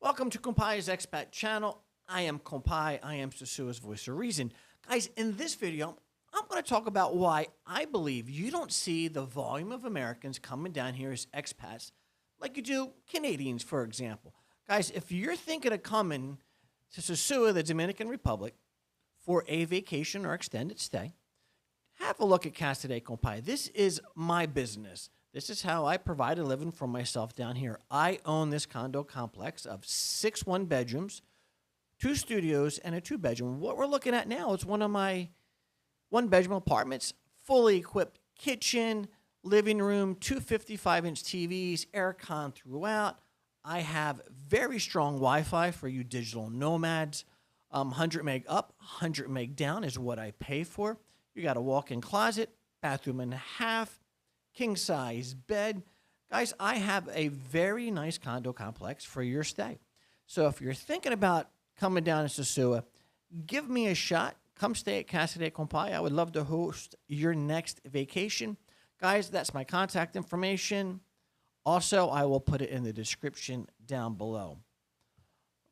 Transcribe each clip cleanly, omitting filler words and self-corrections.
Welcome to Compai's Expat channel. I am Compai. I am Susua's voice of reason. Guys, in this video, I'm going to talk about why I believe you don't see the volume of Americans coming down here as expats like you do Canadians, for example. Guys, if you're thinking of coming to Susua, the Dominican Republic, for a vacation or extended stay, have a look at Casa De Compai. This is my business. This is how I provide a living for myself down here. I own this condo complex of 6 one-bedrooms, 2 studios, and a 2-bedroom. What we're looking at now is one of my one-bedroom apartments, fully equipped kitchen, living room, 2 55-inch TVs, aircon throughout. I have very strong Wi-Fi for you digital nomads. 100 meg up, 100 meg down is what I pay for. You got a walk-in closet, bathroom and a half, king-size bed. Guys, I have a very nice condo complex for your stay. So if you're thinking about coming down to Susua, give me a shot. Come stay at Casa De Compai. I would love to host your next vacation. Guys, that's my contact information. Also, I will put it in the description down below.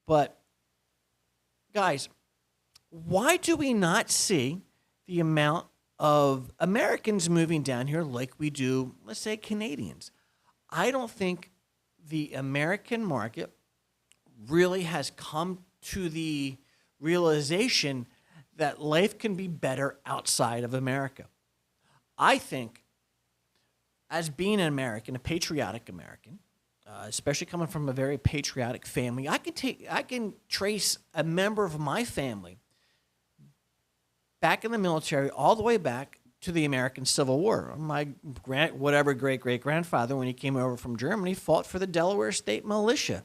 But, guys, why do we not see the amount of Americans moving down here like we do, let's say, Canadians? I don't think the American market really has come to the realization that life can be better outside of America. I think, as being an American, a patriotic American, especially coming from a very patriotic family, I can trace a member of my family back in the military, all the way back to the American Civil War. My great-great-grandfather, when he came over from Germany, fought for the Delaware State Militia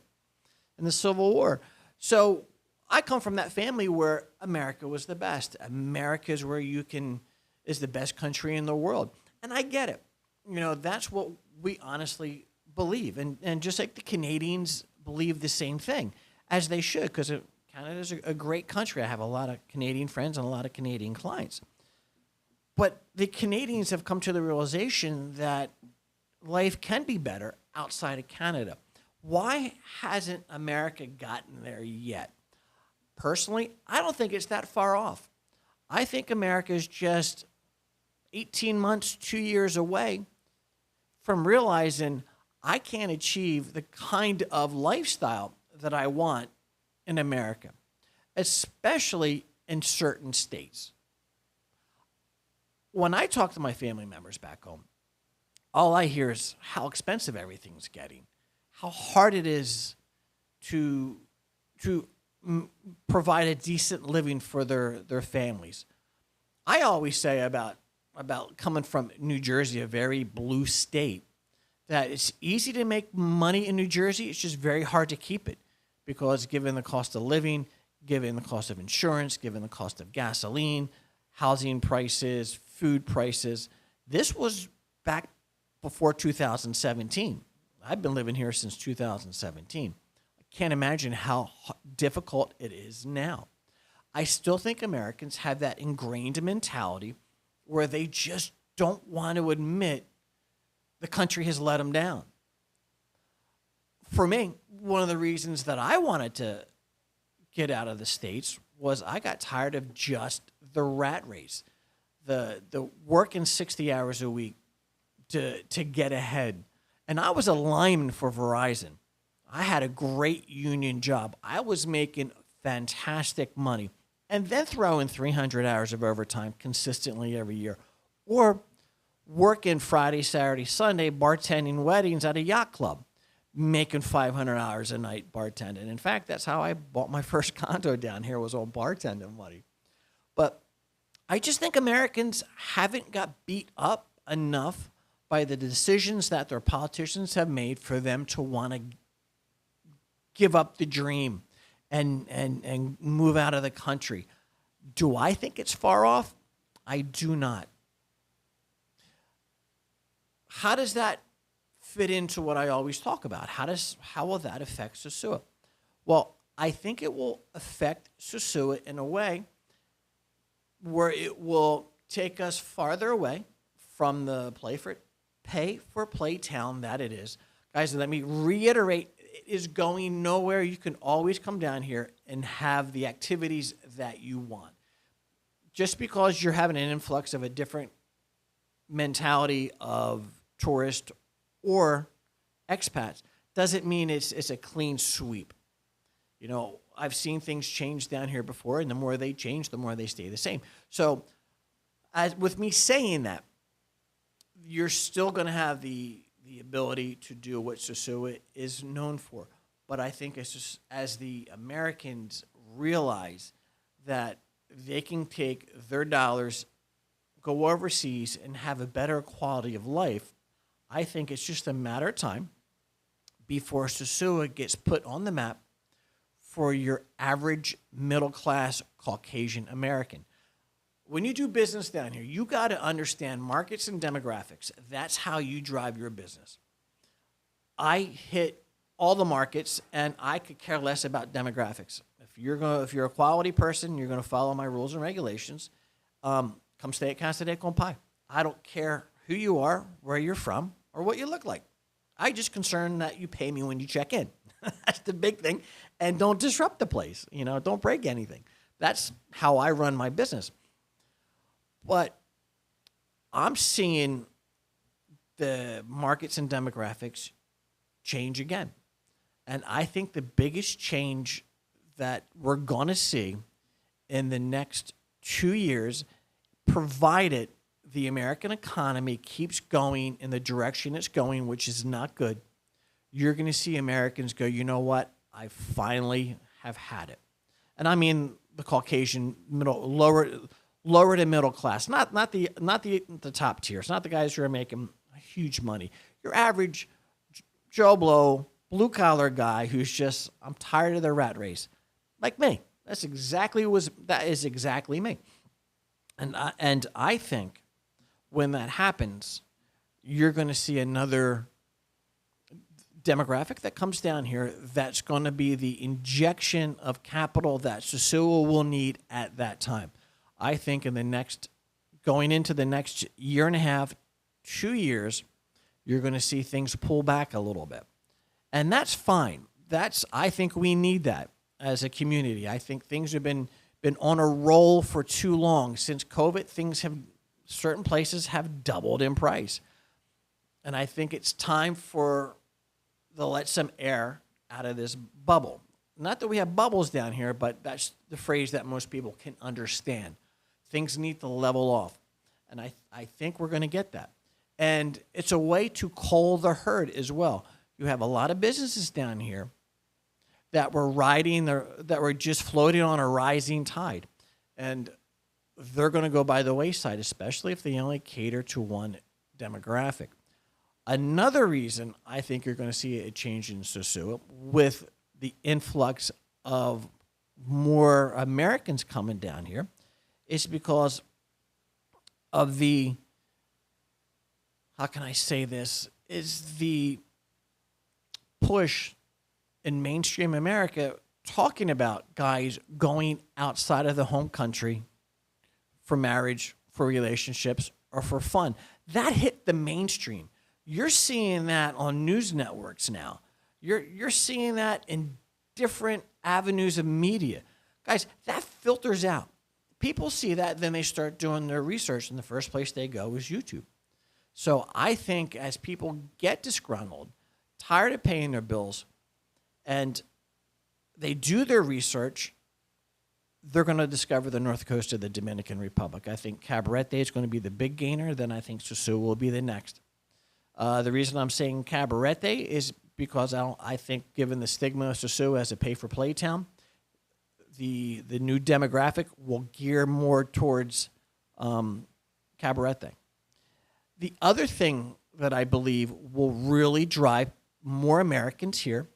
in the Civil War. So I come from that family where America was the best. America is where is the best country in the world. And I get it. You know, that's what we honestly believe. And just like the Canadians believe the same thing, as they should, because Canada's a great country. I have a lot of Canadian friends and a lot of Canadian clients. But the Canadians have come to the realization that life can be better outside of Canada. Why hasn't America gotten there yet? Personally, I don't think it's that far off. I think America is just 18 months, 2 years away from realizing I can't achieve the kind of lifestyle that I want in America, especially in certain states. When I talk to my family members back home, all I hear is how expensive everything's getting, how hard it is to provide a decent living for their families. I always say about coming from New Jersey, a very blue state, that it's easy to make money in New Jersey. It's just very hard to keep it. Because given the cost of living, given the cost of insurance, given the cost of gasoline, housing prices, food prices, this was back before 2017. I've been living here since 2017. I can't imagine how difficult it is now. I still think Americans have that ingrained mentality where they just don't want to admit the country has let them down. For me, one of the reasons that I wanted to get out of the States was I got tired of just the rat race, the working 60 hours a week to get ahead. And I was a lineman for Verizon. I had a great union job. I was making fantastic money. And then throw in 300 hours of overtime consistently every year. Or working Friday, Saturday, Sunday, bartending weddings at a yacht club, making $500 a night bartending. In fact, that's how I bought my first condo down here, was all bartending money. But I just think Americans haven't got beat up enough by the decisions that their politicians have made for them to want to give up the dream and move out of the country. Do I think it's far off? I do not. How does that fit into what I always talk about? How will that affect Susua? Well, I think it will affect Susua in a way where it will take us farther away from the pay for play town that it is. Guys, let me reiterate It is going nowhere. You can always come down here and have the activities that you want. Just because you're having an influx of a different mentality of tourist or expats doesn't mean it's a clean sweep. You know, I've seen things change down here before, and the more they change, the more they stay the same. So as with me saying that, you're still going to have the ability to do what Sosua is known for. But I think it's just as the Americans realize that they can take their dollars, go overseas, and have a better quality of life, I think it's just a matter of time before Sosua gets put on the map for your average middle-class Caucasian American. When you do business down here, you got to understand markets and demographics. That's how you drive your business. I hit all the markets, and I could care less about demographics. If you're a quality person, you're going to follow my rules and regulations. Come stay at Casa De Compai. I don't care who you are, where you're from, or what you look like. I just concerned that you pay me when you check in. That's the big thing. And don't disrupt the place. You know, don't break anything. That's how I run my business. But I'm seeing the markets and demographics change again. And I think the biggest change that we're going to see in the next 2 years, provided the American economy keeps going in the direction it's going, which is not good, you're going to see Americans go, you know what, I finally have had it. And I mean the Caucasian lower to middle class, not the top tiers, not the guys who are making huge money. Your average Joe Blow, blue collar guy who's just, I'm tired of the rat race, like me. That is exactly me. And I think when that happens, you're going to see another demographic that comes down here that's going to be the injection of capital that Sosua will need at that time. I think going into the next year and a half, 2 years, you're going to see things pull back a little bit. And that's fine. I think we need that as a community. I think things have been on a roll for too long. Since COVID, certain places have doubled in price. And I think it's time to let some air out of this bubble. Not that we have bubbles down here, but that's the phrase that most people can understand. Things need to level off. And I think we're going to get that. And it's a way to cull the herd as well. You have a lot of businesses down here that were just floating on a rising tide. And they're going to go by the wayside, especially if they only cater to one demographic. Another reason I think you're going to see a change in Sosua with the influx of more Americans coming down here is because of the, how can I say this, is the push in mainstream America talking about guys going outside of the home country for marriage, for relationships, or for fun. That hit the mainstream. You're seeing that on news networks now. You're seeing that in different avenues of media. Guys, that filters out. People see that, then they start doing their research, and the first place they go is YouTube. So I think as people get disgruntled, tired of paying their bills, and they do their research, they're going to discover the north coast of the Dominican Republic. I think Cabarete is going to be the big gainer. Then I think Sosua will be the next. The reason I'm saying Cabarete is because I think, given the stigma of Sosua as a pay-for-play town, the new demographic will gear more towards Cabarete. The other thing that I believe will really drive more Americans here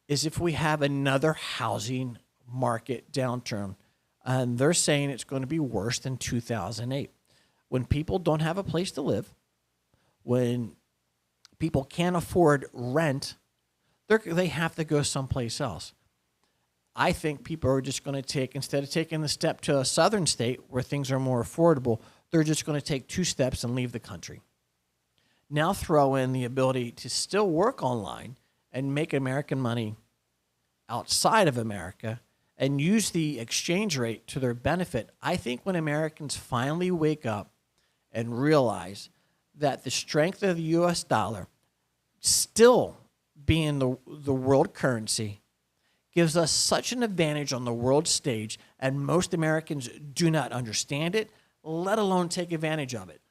is if we have another housing market downturn. And they're saying it's going to be worse than 2008. When people don't have a place to live, when people can't afford rent, they have to go someplace else. I think people are just going to take, instead of taking the step to a southern state where things are more affordable, they're just going to take 2 steps and leave the country. Now throw in the ability to still work online and make American money outside of America and use the exchange rate to their benefit, I think when Americans finally wake up and realize that the strength of the U.S. dollar, still being the world currency, gives us such an advantage on the world stage, and most Americans do not understand it, let alone take advantage of it.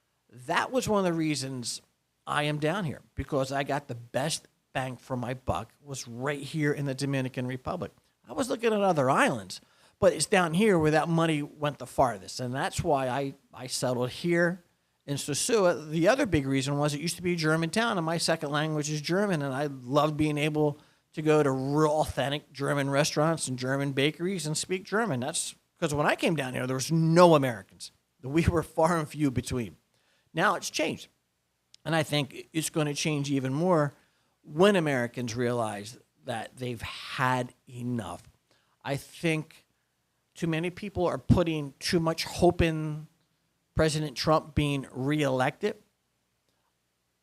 That was one of the reasons I am down here, because I got the best bang for my buck was right here in the Dominican Republic. I was looking at other islands, but it's down here where that money went the farthest, and that's why I settled here in Sosua. The other big reason was it used to be a German town, and my second language is German, and I loved being able to go to real authentic German restaurants and German bakeries and speak German. That's because when I came down here, there was no Americans. We were far and few between. Now it's changed, and I think it's going to change even more when Americans realize that they've had enough. I think too many people are putting too much hope in President Trump being reelected.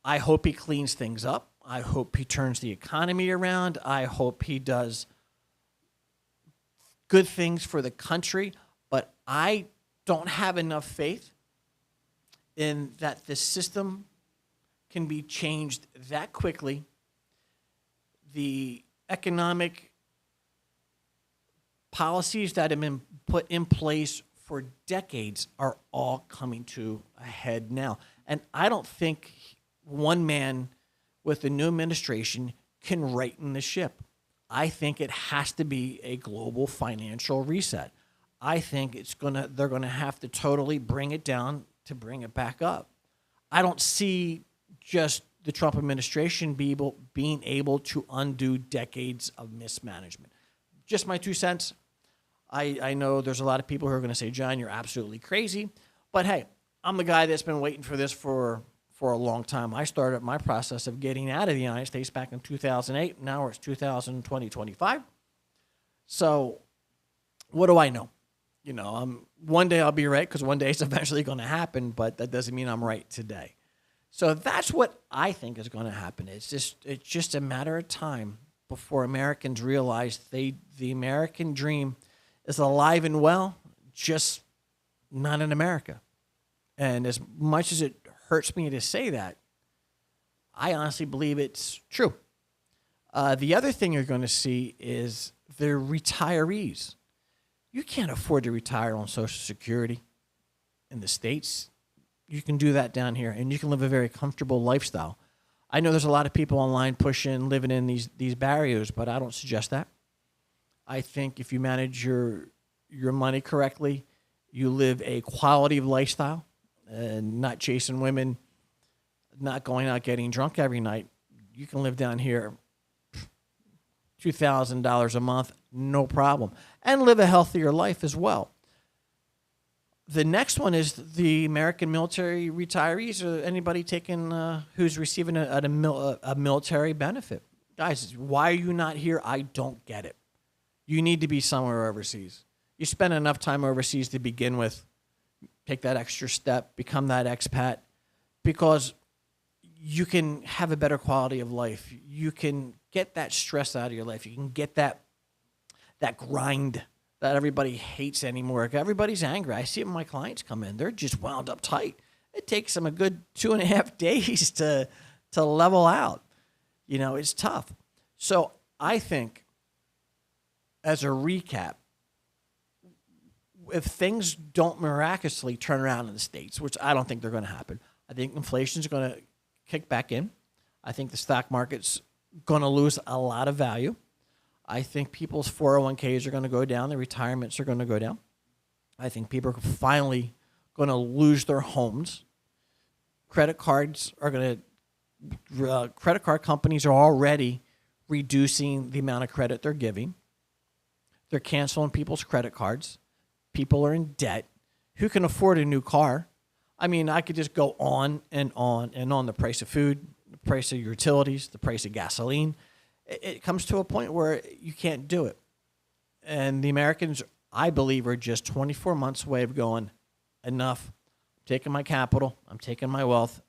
I hope he cleans things up. I hope he turns the economy around. I hope he does good things for the country. But I don't have enough faith in that the system can be changed that quickly. The economic policies that have been put in place for decades are all coming to a head now. And I don't think one man with the new administration can righten the ship. I think it has to be a global financial reset. I think they're gonna have to totally bring it down to bring it back up. I don't see just the Trump administration being able to undo decades of mismanagement. Just my 2 cents. I know there's a lot of people who are going to say, John, you're absolutely crazy. But hey, I'm the guy that's been waiting for this for a long time. I started my process of getting out of the United States back in 2008. Now it's 2025. So what do I know? You know, one day I'll be right, because one day it's eventually going to happen, but that doesn't mean I'm right today. So that's what I think is going to happen. It's just a matter of time before Americans realize the American dream is alive and well, just not in America. And as much as it hurts me to say that, I honestly believe it's true. The other thing you're going to see is the retirees. You can't afford to retire on Social Security in the States. You can do that down here, and you can live a very comfortable lifestyle. I know there's a lot of people online pushing living in these barrios, but I don't suggest that. I think if you manage your money correctly, you live a quality of lifestyle, and not chasing women, not going out getting drunk every night. You can live down here $2,000 a month, no problem, and live a healthier life as well. The next one is the American military retirees, or anybody taking who's receiving a military benefit. Guys, why are you not here? I don't get it. You need to be somewhere overseas. You spend enough time overseas to begin with. Take that extra step, become that expat, because you can have a better quality of life. You can get that stress out of your life. You can get that grind that everybody hates anymore. Everybody's angry. I see it when my clients come in. They're just wound up tight. It takes them a good 2.5 days to level out. You know, it's tough. So I think, as a recap, if things don't miraculously turn around in the States, which I don't think they're going to happen, I think inflation's going to kick back in. I think the stock market's going to lose a lot of value. I think people's 401ks are going to go down. Their retirements are going to go down. I think people are finally going to lose their homes. Credit card companies are already reducing the amount of credit they're giving. They're canceling people's credit cards. People are in debt. Who can afford a new car? I mean, I could just go on and on and on. The price of food, the price of utilities, the price of gasoline. It comes to a point where you can't do it. And the Americans, I believe, are just 24 months away of going, enough. I'm taking my capital, I'm taking my wealth,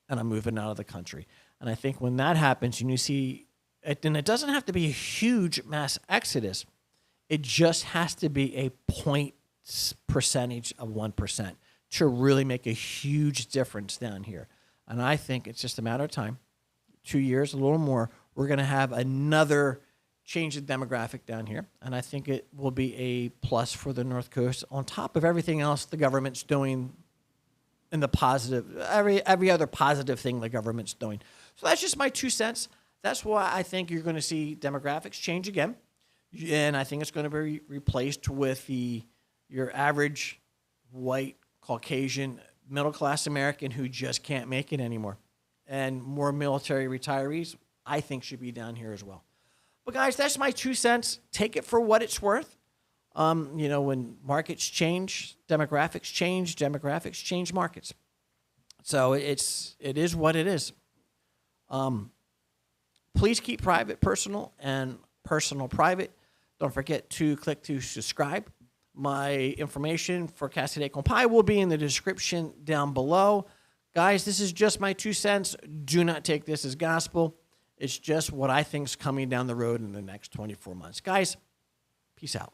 and I'm moving out of the country. And I think when that happens, and you see And it doesn't have to be a huge mass exodus. It just has to be a percentage of 1% to really make a huge difference down here. And I think it's just a matter of time, 2 years, a little more, we're going to have another change in demographic down here. And I think it will be a plus for the North Coast on top of everything else the government's doing in the positive, every other positive thing the government's doing. So that's just my 2 cents. That's why I think you're going to see demographics change again. And I think it's going to be replaced with your average white, Caucasian, middle-class American who just can't make it anymore. And more military retirees, I think, should be down here as well. But, guys, that's my 2 cents. Take it for what it's worth. When markets change, demographics change markets. So it is what it is. Please keep private personal and personal private. Don't forget to click to subscribe. My information for Casa De Compai will be in the description down below. Guys, this is just my 2 cents. Do not take this as gospel. It's just what I think is coming down the road in the next 24 months. Guys, peace out.